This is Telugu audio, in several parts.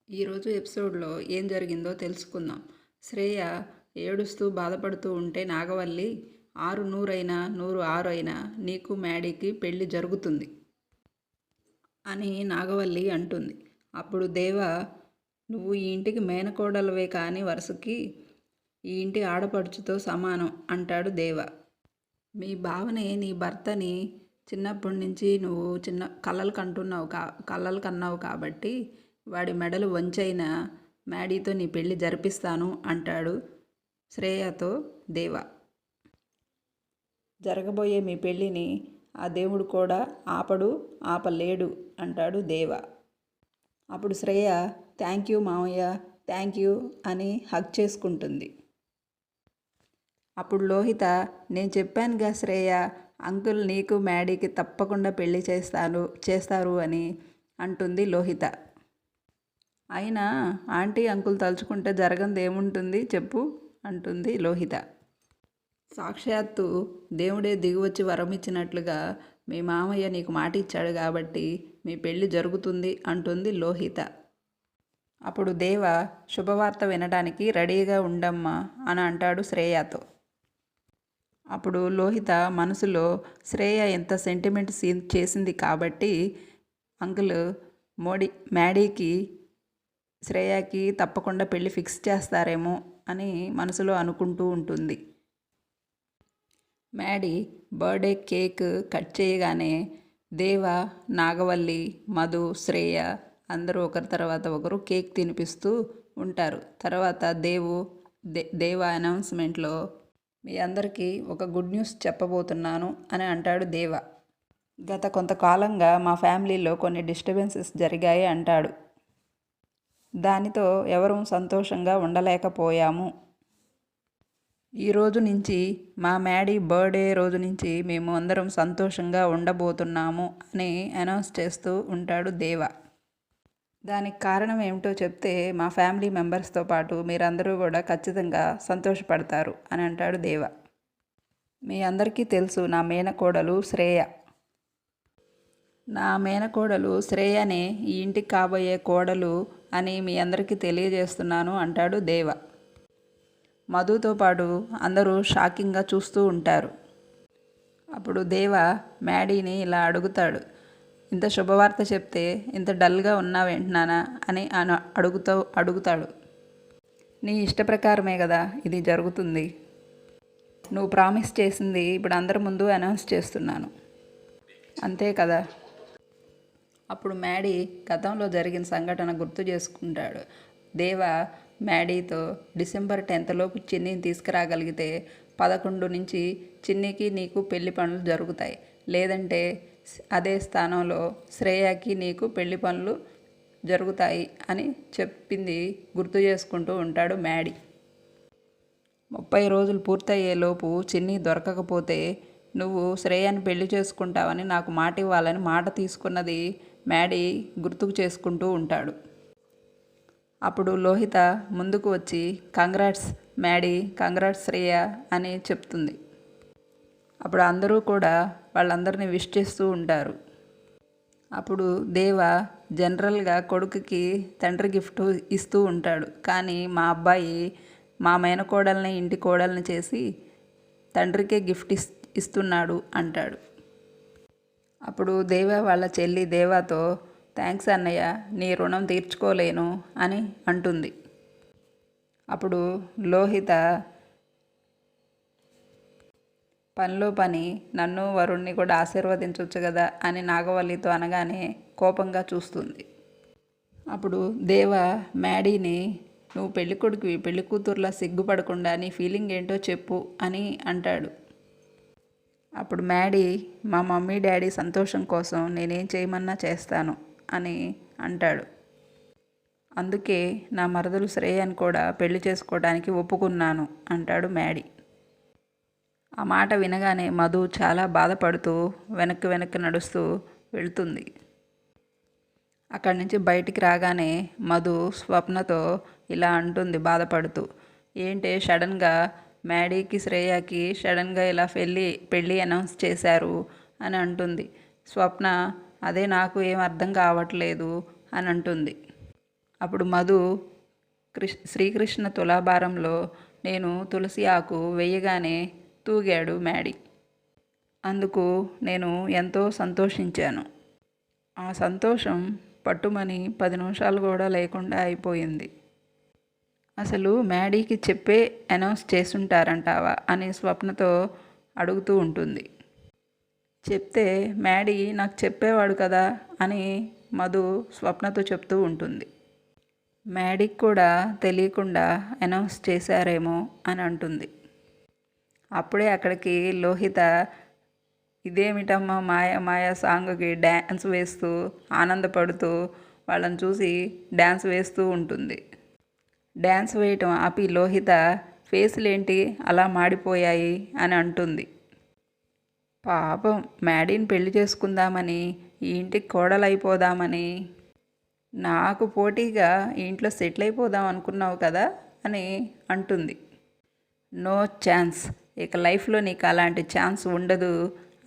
ఈరోజు ఎపిసోడ్లో ఏం జరిగిందో తెలుసుకుందాం. శ్రేయ ఏడుస్తూ బాధపడుతూ ఉంటే నాగవల్లి, 6 100 100 6 నీకు మ్యాడీకి పెళ్లి జరుగుతుంది అని నాగవల్లి అంటుంది. అప్పుడు దేవ, నువ్వు ఈ ఇంటికి మేనకోడలవే కానీ వరుసకి ఈ ఇంటి ఆడపడుచుతో సమానం అంటాడు దేవ. మీ బావని, నీ భర్తని చిన్నప్పటి నుంచి నువ్వు కలలు కన్నావు కాబట్టి వాడి మెడలు వంచైన మ్యాడీతో నీ పెళ్లి జరిపిస్తాను అంటాడు శ్రేయతో దేవ. జరగబోయే మీ పెళ్ళిని ఆ దేవుడు కూడా ఆపలేడు అంటాడు దేవ. అప్పుడు శ్రేయ థ్యాంక్ యూ మామయ్య, థ్యాంక్ యూ అని హగ్ చేసుకుంటుంది. అప్పుడు లోహిత, నేను చెప్పానుగా శ్రేయ, అంకుల్ నీకు మ్యాడీకి తప్పకుండా పెళ్లి చేస్తారు అని అంటుంది లోహిత. అయినా ఆంటీ అంకుల్ తలుచుకుంటే జరగంది ఏముంటుంది చెప్పు అంటుంది లోహిత. సాక్షాత్తు దేవుడే దిగివచ్చి వరం ఇచ్చినట్లుగా మీ మామయ్య నీకు మాట ఇచ్చాడు కాబట్టి మీ పెళ్ళి జరుగుతుంది అంటుంది లోహిత. అప్పుడు దేవ, శుభవార్త వినడానికి రెడీగా ఉండమ్మా అని అంటాడు శ్రేయతో. అప్పుడు లోహిత మనసులో శ్రేయ ఎంత సెంటిమెంట్ సీన్ చేసింది కాబట్టి అంకుల్ మ్యాడీకి శ్రేయకి తప్పకుండా పెళ్ళి ఫిక్స్ చేస్తారేమో అని మనసులో అనుకుంటూ ఉంటుంది. మ్యాడీ బర్త్డే కేక్ కట్ చేయగానే దేవ, నాగవల్లి, మధు, శ్రేయ అందరూ ఒకరి తర్వాత ఒకరు కేక్ తినిపిస్తూ ఉంటారు. తర్వాత దేవ అనౌన్స్మెంట్లో మీ అందరికీ ఒక గుడ్ న్యూస్ చెప్పబోతున్నాను అని అంటాడు దేవ. గత కొంతకాలంగా మా ఫ్యామిలీలో కొన్ని డిస్టర్బెన్సెస్ జరిగాయి అంటాడు. దానితో ఎవరూ సంతోషంగా ఉండలేకపోయాము. ఈరోజు నుంచి మా మ్యాడీ బర్త్డే రోజు నుంచి మేము అందరం సంతోషంగా ఉండబోతున్నాము అని అనౌన్స్ చేస్తూ ఉంటాడు దేవ. దానికి కారణం ఏమిటో చెప్తే మా ఫ్యామిలీ మెంబర్స్తో పాటు మీరందరూ కూడా ఖచ్చితంగా సంతోషపడతారు అని అంటాడు దేవ. మీ అందరికీ తెలుసు నా మేనకోడలు శ్రేయ. నా మేనకోడలు శ్రేయనే ఈ ఇంటికి కాబోయే కోడలు అని మీ అందరికీ తెలియజేస్తున్నాను అంటాడు దేవ. మధుతో పాటు అందరూ షాకింగ్గా చూస్తూ ఉంటారు. అప్పుడు దేవ మ్యాడీని ఇలా అడుగుతాడు, ఇంత శుభవార్త చెప్తే ఇంత డల్గా ఉన్నావేంటున్నానా అని అడుగుతాడు. నీ ఇష్ట ప్రకారమే కదా ఇది జరుగుతుంది. నువ్వు ప్రామిస్ చేసింది ఇప్పుడు అందరి ముందు అనౌన్స్ చేస్తున్నాను, అంతే కదా. అప్పుడు మ్యాడీ గతంలో జరిగిన సంఘటన గుర్తు చేసుకుంటాడు. దేవ మ్యాడీతో డిసెంబర్ 10th లోపు చిన్నీని తీసుకురాగలిగితే 11 నుంచి చిన్నీకి నీకు పెళ్లి పనులు జరుగుతాయి. లేదంటే అదే స్థానంలో శ్రేయకి నీకు పెళ్లి పనులు జరుగుతాయి అని చెప్పింది గుర్తు చేసుకుంటూ ఉంటాడు మ్యాడీ. 30 రోజులు పూర్తయ్యేలోపు చిన్ని దొరకకపోతే నువ్వు శ్రేయని పెళ్లి చేసుకుంటావని నాకు మాట ఇవ్వాలని మాట తీసుకున్నది మ్యాడీ గుర్తుకు చేసుకుంటూ ఉంటాడు. అప్పుడు లోహిత ముందుకు వచ్చి కంగ్రాట్స్ మ్యాడీ, కంగ్రాట్స్ శ్రేయ అని చెప్తుంది. అప్పుడు అందరూ కూడా వాళ్ళందరినీ విష్ చేస్తూ ఉంటారు. అప్పుడు దేవ జనరల్గా కొడుకుకి తండ్రి గిఫ్ట్ ఇస్తూ ఉంటాడు, కానీ మా అబ్బాయి మా మేనకోడల్ని ఇంటి కోడల్ని చేసి తండ్రికే గిఫ్ట్ ఇస్తున్నాడు అంటాడు. అప్పుడు దేవ వాళ్ళ చెల్లి దేవాతో థ్యాంక్స్ అన్నయ్య, నీ రుణం తీర్చుకోలేను అని అంటుంది. అప్పుడు లోహిత పనిలో పని నన్ను వరుణ్ణి కూడా ఆశీర్వదించవచ్చు కదా అని నాగవల్లితో అనగానే కోపంగా చూస్తుంది. అప్పుడు దేవ మ్యాడీని, నువ్వు పెళ్ళికొడుకువి, పెళ్లి కూతుర్లా సిగ్గుపడకుండా నీ ఫీలింగ్ ఏంటో చెప్పు అని అంటాడు. అప్పుడు మ్యాడీ, మా మమ్మీ డాడీ సంతోషం కోసం నేనేం చేయమన్నా చేస్తాను అని అంటాడు. అందుకే నా మరదలు శ్రేయని కూడా పెళ్లి చేసుకోవడానికి ఒప్పుకున్నాను అంటాడు మ్యాడీ. ఆ మాట వినగానే మధు చాలా బాధపడుతూ వెనక్కి నడుస్తూ వెళ్తుంది. అక్కడి నుంచి బయటికి రాగానే మధు స్వప్నతో ఇలా అంటుంది బాధపడుతూ, ఏంటే సడన్గా మ్యాడీకి శ్రేయకి సడన్గా ఇలా పెళ్ళి అనౌన్స్ చేశారు అని అంటుంది. స్వప్న, అదే నాకు ఏం అర్థం కావట్లేదు అని అంటుంది. అప్పుడు మధు శ్రీకృష్ణ తులాభారంలో నేను తులసి ఆకు వేయగానే తూగాడు మ్యాడీ. అందుకు నేను ఎంతో సంతోషించాను. ఆ సంతోషం పట్టుమని 10 నిమిషాలు కూడా లేకుండా అయిపోయింది. అసలు మ్యాడీకి చెప్పే అనౌన్స్ చేసుంటారంటావా అని స్వప్నతో అడుగుతూ ఉంటుంది. చెప్తే మ్యాడీ నాకు చెప్పేవాడు కదా అని మధు స్వప్నతో చెప్తూ ఉంటుంది. మ్యాడీకి కూడా తెలియకుండా అనౌన్స్ చేశారేమో అని అంటుంది. అప్పుడే అక్కడికి లోహిత ఇదేమిటమ్మా మాయ మాయ సాంగ్కి డ్యాన్స్ వేస్తూ ఆనందపడుతూ వాళ్ళని చూసి డ్యాన్స్ వేస్తూ ఉంటుంది. డ్యాన్స్ వేయటం ఆపి లోహిత ఫేసులేంటి అలా మాడిపోయాయి అని అంటుంది. పాపం మ్యాడీని పెళ్లి చేసుకుందామని ఈ ఇంటికి కోడలైపోదామని నాకు పోటీగా ఈ ఇంట్లో సెటిల్ అయిపోదాం అనుకున్నావు కదా అని అంటుంది. నో ఛాన్స్, ఇక లైఫ్లో నీకు అలాంటి ఛాన్స్ ఉండదు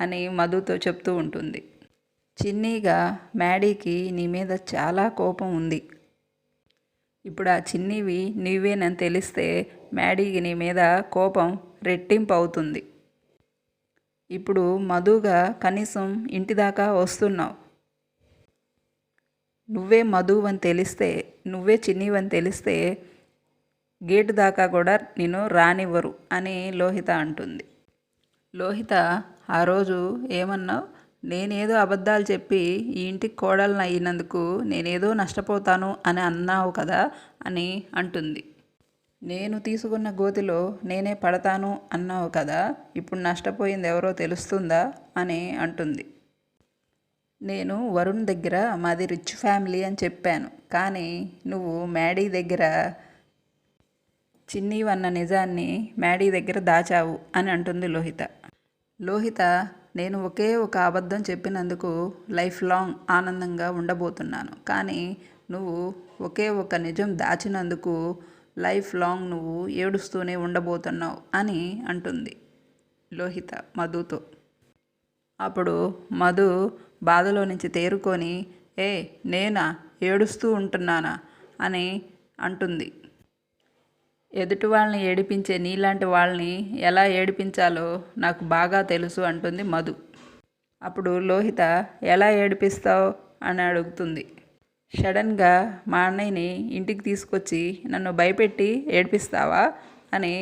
అని మధుతో చెప్తూ ఉంటుంది. చిన్నీగా మ్యాడీకి నీ మీద చాలా కోపం ఉంది. ఇప్పుడు ఆ చిన్నీవి నీవేనని తెలిస్తే మ్యాడీకి నీ మీద కోపం రెట్టింపు అవుతుంది. ఇప్పుడు మధుగా కనీసం ఇంటి దాకా వస్తున్నావు. నువ్వే మధువని తెలిస్తే, నువ్వే చిన్నీవని తెలిస్తే గేటు దాకా కూడా నేను రానివ్వరు అని లోహిత అంటుంది. లోహిత ఆ రోజు ఏమన్నావు? నేనేదో అబద్ధాలు చెప్పి ఈ ఇంటికి కోడలను అయినందుకు నేనేదో నష్టపోతాను అని అన్నావు కదా అని అంటుంది. నేను తీసుకున్న గోతిలో నేనే పడతాను అన్నావు కదా, ఇప్పుడు నష్టపోయింది ఎవరో తెలుస్తుందా అని అంటుంది. నేను వరుణ్ దగ్గర మాది రిచ్ ఫ్యామిలీ అని చెప్పాను, కానీ నువ్వు మ్యాడీ దగ్గర చిన్నీవన్న నిజాన్ని మ్యాడీ దగ్గర దాచావు అని అంటుంది లోహిత. లోహిత, నేను ఒకే ఒక అబద్ధం చెప్పినందుకు లైఫ్ లాంగ్ ఆనందంగా ఉండబోతున్నాను, కానీ నువ్వు ఒకే ఒక నిజం దాచినందుకు లైఫ్ లాంగ్ నువ్వు ఏడుస్తూనే ఉండబోతున్నావు అని అంటుంది లోహిత మధుతో. అప్పుడు మధు బాధలో నుంచి తేరుకొని, నేనా ఏడుస్తూ ఉంటున్నానా అని అంటుంది. ఎదుటి వాళ్ళని ఏడిపించే నీలాంటి వాళ్ళని ఎలా ఏడిపించాలో నాకు బాగా తెలుసు అంటుంది మధు. అప్పుడు లోహిత, ఎలా ఏడిపిస్తావు అని అడుగుతుంది. సడన్గా మా అన్నయ్యని ఇంటికి తీసుకొచ్చి నన్ను భయపెట్టి ఏడిపిస్తావా అని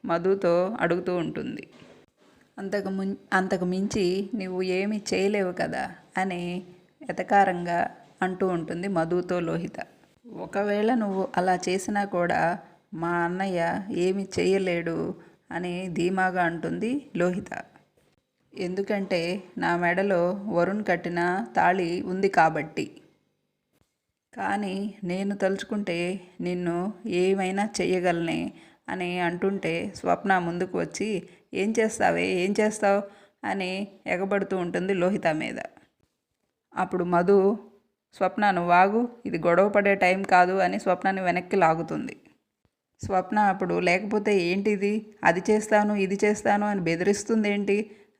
మధుతో అడుగుతూ ఉంటుంది. అంతకు మించి నువ్వు ఏమీ చేయలేవు కదా అని ఎతకారంగా అంటూ ఉంటుంది మధుతో లోహిత. ఒకవేళ నువ్వు అలా చేసినా కూడా మా అన్నయ్య ఏమి చేయలేడు అని ధీమాగా అంటుంది లోహిత. ఎందుకంటే నా మెడలో వరుణ్ కట్టిన తాళి ఉంది కాబట్టి. కానీ నేను తలుచుకుంటే నిన్ను ఏమైనా చెయ్యగలనే అని అంటుంటే స్వప్న ముందుకు వచ్చి ఏం చేస్తావు అని ఎగబడుతూ ఉంటుంది లోహిత మీద. అప్పుడు మధు, స్వప్న నువ్వు ఆగు, ఇది గొడవ పడే టైం కాదు అని స్వప్నాన్ని వెనక్కి లాగుతుంది. స్వప్న అప్పుడు లేకపోతే ఏంటిది, అది చేస్తాను ఇది చేస్తాను అని బెదిరిస్తుంది ఏంటి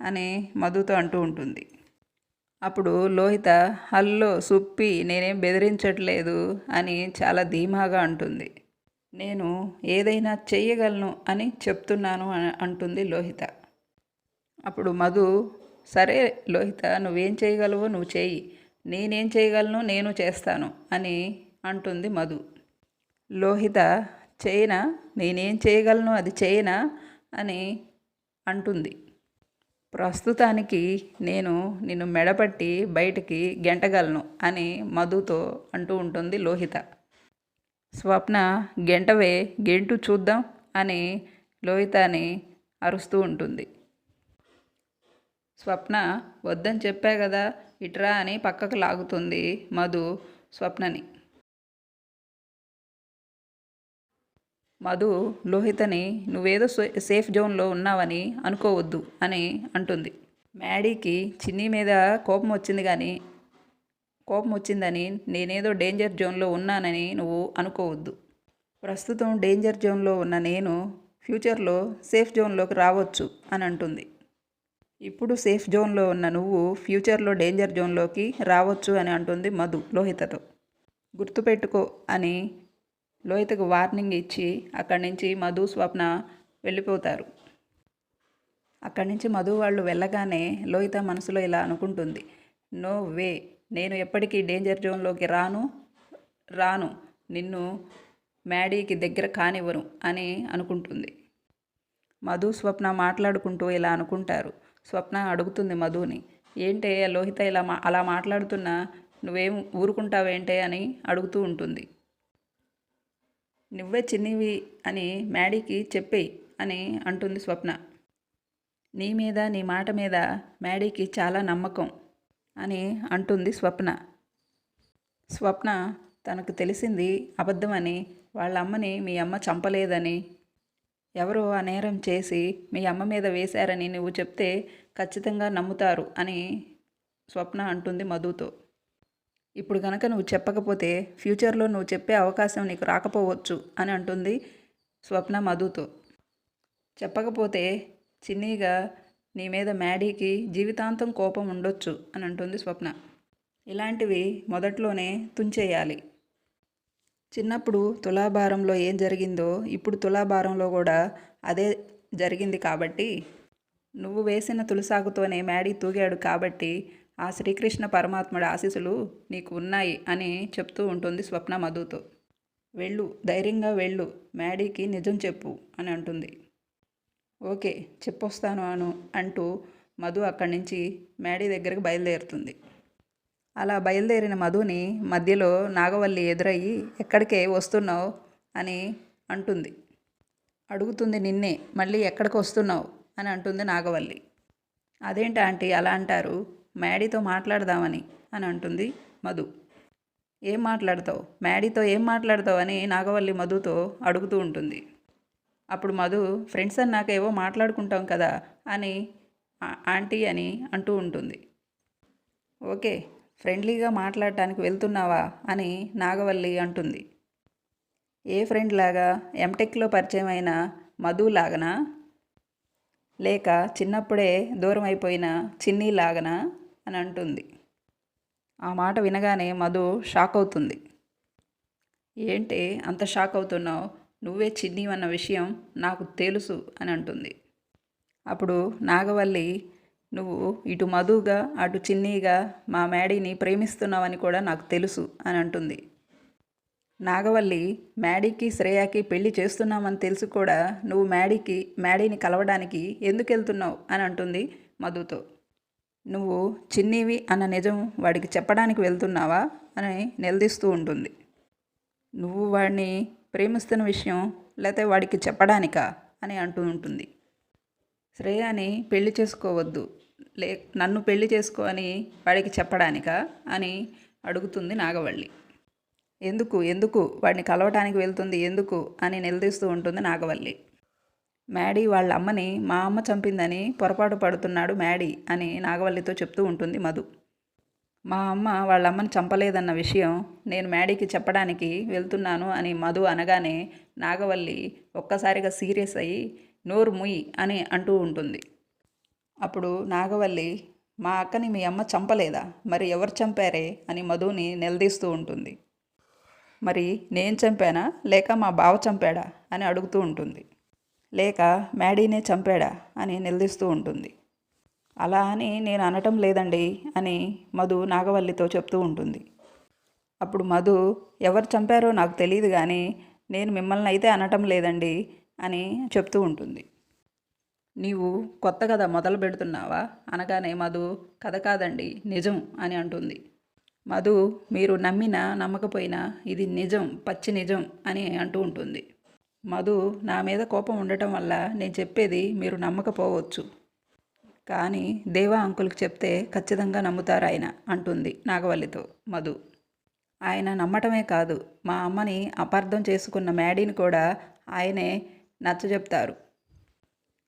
అని మధుతో అంటూ ఉంటుంది. అప్పుడు లోహిత, హల్లో సుప్పి, నేనేం బెదిరించట్లేదు అని చాలా ధీమాగా అంటుంది. నేను ఏదైనా చెయ్యగలను అని చెప్తున్నాను అంటుంది లోహిత. అప్పుడు మధు, సరే లోహిత, నువ్వేం చేయగలవో నువ్వు చెయ్యి, నేనేం చేయగలను నేను చేస్తాను అని అంటుంది మధు. లోహిత, చేయనా, నేనేం చేయగలను అది చేయనా అని అంటుంది. ప్రస్తుతానికి నేను నిన్ను మెడపట్టి బయటికి గెంటగలను అని మధుతో అంటూ ఉంటుంది లోహిత. స్వప్న, గెంటవే, గెంటు చూద్దాం అని లోహితని అరుస్తూ ఉంటుంది. స్వప్న, వద్దని చెప్పా కదా, ఇట్రా అని పక్కకు లాగుతుంది మధు స్వప్నని. మధు లోహితని నువ్వేదో సేఫ్ జోన్లో ఉన్నావని అనుకోవద్దు అని అంటుంది. మ్యాడీకి చిన్ని మీద కోపం వచ్చిందని నేనేదో డేంజర్ జోన్లో ఉన్నానని నువ్వు అనుకోవద్దు. ప్రస్తుతం డేంజర్ జోన్లో ఉన్న నేను ఫ్యూచర్లో సేఫ్ జోన్లోకి రావచ్చు అని అంటుంది. ఇప్పుడు సేఫ్ జోన్లో ఉన్న నువ్వు ఫ్యూచర్లో డేంజర్ జోన్లోకి రావచ్చు అని అంటుంది మధు లోహితతో. గుర్తుపెట్టుకో అని లోహితకు వార్నింగ్ ఇచ్చి అక్కడి నుంచి మధు స్వప్న వెళ్ళిపోతారు. అక్కడి నుంచి మధు వాళ్ళు వెళ్ళగానే లోహిత మనసులో ఇలా అనుకుంటుంది, నో వే, నేను ఎప్పటికీ డేంజర్ జోన్లోకి రాను, నిన్ను మ్యాడీకి దగ్గర కానివ్వను అని అనుకుంటుంది. మధు స్వప్న మాట్లాడుకుంటూ ఇలా అనుకుంటారు. స్వప్న అడుగుతుంది మధుని, ఏంటే లోహిత ఇలా అలా మాట్లాడుతున్నా నువ్వేం ఊరుకుంటావేంటే అని అడుగుతూ ఉంటుంది. నువ్వే చిన్నివి అని మ్యాడీకి చెప్పేయి అని అంటుంది స్వప్న. నీ మీద నీ మాట మీద మ్యాడీకి చాలా నమ్మకం అని అంటుంది స్వప్న. స్వప్న తనకు తెలిసింది అబద్ధమని, వాళ్ళ అమ్మని మీ అమ్మ చంపలేదని, ఎవరో ఆ నేరం చేసి మీ అమ్మ మీద వేశారని నువ్వు చెప్తే ఖచ్చితంగా నమ్ముతారు అని స్వప్న అంటుంది మధుతో. ఇప్పుడు కనుక నువ్వు చెప్పకపోతే ఫ్యూచర్లో నువ్వు చెప్పే అవకాశం నీకు రాకపోవచ్చు అని అంటుంది స్వప్న మధుతో. చెప్పకపోతే చిన్నీగా నీ మీద మ్యాడీకి జీవితాంతం కోపం ఉండొచ్చు అని అంటుంది స్వప్న. ఇలాంటివి మొదట్లోనే తుంచేయాలి. చిన్నప్పుడు తులాభారంలో ఏం జరిగిందో ఇప్పుడు తులాభారంలో కూడా అదే జరిగింది కాబట్టి, నువ్వు వేసిన తులసాకుతోనే మ్యాడీ తూగాడు కాబట్టి ఆ శ్రీకృష్ణ పరమాత్ముడి ఆశీస్సులు నీకు ఉన్నాయి అని చెప్తూ ఉంటుంది స్వప్న మధుతో. వెళ్ళు, ధైర్యంగా వెళ్ళు, మ్యాడీకి నిజం చెప్పు అని అంటుంది. ఓకే చెప్పొస్తాను అంటూ మధు అక్కడి నుంచి మ్యాడీ దగ్గరకు బయలుదేరుతుంది. అలా బయలుదేరిన మధుని మధ్యలో నాగవల్లి ఎదురయ్యి ఎక్కడికే వస్తున్నావు అని అంటుంది. అడుగుతుంది నిన్నే, మళ్ళీ ఎక్కడికి వస్తున్నావు అని అంటుంది నాగవల్లి. అదేంటి ఆంటీ అలా అంటారు, మ్యాడీతో మాట్లాడదామని అని అంటుంది మధు. ఏం మాట్లాడతావు, మ్యాడీతో ఏం మాట్లాడతావు అని నాగవల్లి మధుతో అడుగుతూ ఉంటుంది. అప్పుడు మధు ఫ్రెండ్స్ అన్నాక ఏవో మాట్లాడుకుంటాం కదా అని ఆంటీ అని అంటూ ఉంటుంది. ఓకే ఫ్రెండ్లీగా మాట్లాడటానికి వెళ్తున్నావా అని నాగవల్లి అంటుంది. ఏ ఫ్రెండ్ లాగా, ఎంటెక్లో పరిచయం అయిన మధు లాగనా, లేక చిన్నప్పుడే దూరం అయిపోయిన చిన్నీ లాగనా అని అంటుంది. ఆ మాట వినగానే మధు షాక్ అవుతుంది. ఏంటి అంత షాక్ అవుతున్నావు, నువ్వే చిన్ని అన్న విషయం నాకు తెలుసు అని అంటుంది. అప్పుడు నాగవల్లి, నువ్వు ఇటు మధుగా అటు చిన్నీగా మా మ్యాడీని ప్రేమిస్తున్నావని కూడా నాకు తెలుసు అని అంటుంది. నాగవల్లి, మ్యాడీకి శ్రేయాకి పెళ్లి చేస్తున్నామని తెలిసి కూడా నువ్వు మ్యాడీని కలవడానికి ఎందుకు వెళ్తున్నావు అని అంటుంది మధుతో. నువ్వు చిన్నీవి అన్న నిజం వాడికి చెప్పడానికి వెళ్తున్నావా అని నిలదీస్తూ ఉంటుంది. నువ్వు వాడిని ప్రేమిస్తున్న విషయం లేకపోతే వాడికి చెప్పడానికా అని అంటూ ఉంటుంది. శ్రేయాని పెళ్లి చేసుకోవద్దు, నన్ను పెళ్లి చేసుకో అని వాడికి చెప్పడానికా అని అడుగుతుంది నాగవల్లి. ఎందుకు వాడిని కలవటానికి వెళ్తుంది ఎందుకు అని నిలదీస్తూ ఉంటుంది నాగవల్లి. మ్యాడీ వాళ్ళ అమ్మని మా అమ్మ చంపిందని పొరపాటు పడుతున్నాడు మ్యాడీ అని నాగవల్లితో చెప్తూ ఉంటుంది మధు. మా అమ్మ వాళ్ళ అమ్మని చంపలేదన్న విషయం నేను మ్యాడీకి చెప్పడానికి వెళ్తున్నాను అని మధు అనగానే నాగవల్లి ఒక్కసారిగా సీరియస్ అయ్యి నోరు ముయ్యి అని అంటూ ఉంటుంది. అప్పుడు నాగవల్లి, మా అక్కని మీ అమ్మ చంపలేదా, మరి ఎవరు చంపారే అని మధుని నిలదీస్తూ ఉంటుంది. మరి నేను చంపానా లేక మా బావ చంపాడా అని అడుగుతూ ఉంటుంది. లేక మ్యాడీనే చంపాడా అని నిలదీస్తూ ఉంటుంది. అలా అని నేను అనటం లేదండి అని మధు నాగవల్లితో చెప్తూ ఉంటుంది. అప్పుడు మధు, ఎవరు చంపారో నాకు తెలియదు కానీ నేను మిమ్మల్ని అయితే అనటం లేదండి అని చెప్తూ ఉంటుంది. నీవు కొత్త కథ మొదలు పెడుతున్నావా అనగానే మధు, కథ కాదండి నిజం అని అంటుంది. మధు, మీరు నమ్మినా నమ్మకపోయినా ఇది నిజం, పచ్చి నిజం అని అంటూ ఉంటుంది. మధు, నా మీద కోపం ఉండటం వల్ల నేను చెప్పేది మీరు నమ్మకపోవచ్చు, కానీ దేవా అంకుల్కి చెప్తే ఖచ్చితంగా నమ్ముతారు ఆయన అంటుంది నాగవల్లితో మధు. ఆయన నమ్మటమే కాదు, మా అమ్మని అపార్థం చేసుకున్న మ్యాడీని కూడా ఆయనే నచ్చజెప్తారు.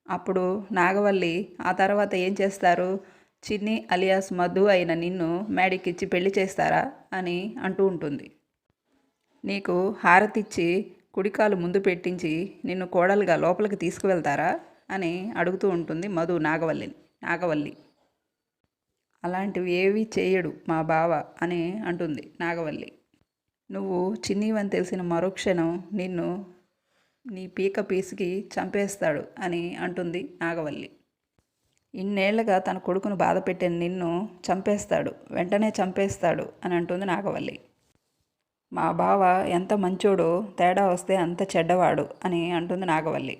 అప్పుడు నాగవల్లి, ఆ తర్వాత ఏం చేస్తారు, చిన్ని అలియాస్ మధు అయిన నిన్ను మ్యాడీకిచ్చి పెళ్లి చేస్తారా అని అంటూ ఉంటుంది. నీకు హారతిచ్చి కుడికాలు ముందు పెట్టించి నిన్ను కోడలుగా లోపలికి తీసుకువెళ్తారా అని అడుగుతూ ఉంటుంది మధు నాగవల్లి. అలాంటివి ఏవి చేయడు మా బావ అని అంటుంది నాగవల్లి. నువ్వు చిన్నీవని తెలిసిన మరుక్షణం నిన్ను నీ పీక పీసికి చంపేస్తాడు అని అంటుంది నాగవల్లి. ఇన్నేళ్లుగా తన కొడుకును బాధ పెట్టిన నిన్ను చంపేస్తాడు, వెంటనే చంపేస్తాడు అని అంటుంది నాగవల్లి. మా బావ ఎంత మంచోడో, తేడా వస్తే అంత చెడ్డవాడు అని అంటుంది నాగవల్లి.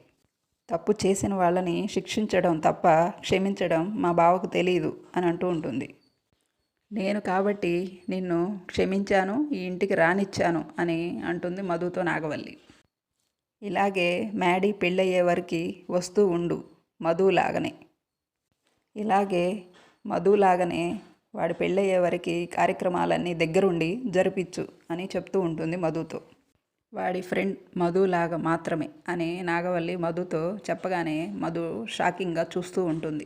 తప్పు చేసిన వాళ్ళని శిక్షించడం తప్ప క్షమించడం మా బావకు తెలియదు అని అంటూ ఉంటుంది. నేను కాబట్టి నిన్ను క్షమించాను, ఈ ఇంటికి రానిచ్చాను అని అంటుంది మధుతో నాగవల్లి. ఇలాగే మ్యాడీ పెళ్ళయ్యే వరకు వస్తూ ఉండు మధులాగనే, ఇలాగే మధులాగనే వాడి పెళ్ళయ్యే వరకు కార్యక్రమాలన్నీ దగ్గరుండి జరిపించు అని చెప్తూ ఉంటుంది మధుతో. వాడి ఫ్రెండ్ మధులాగా మాత్రమే అని నాగవల్లి మధుతో చెప్పగానే మధు షాకింగ్గా చూస్తూ ఉంటుంది.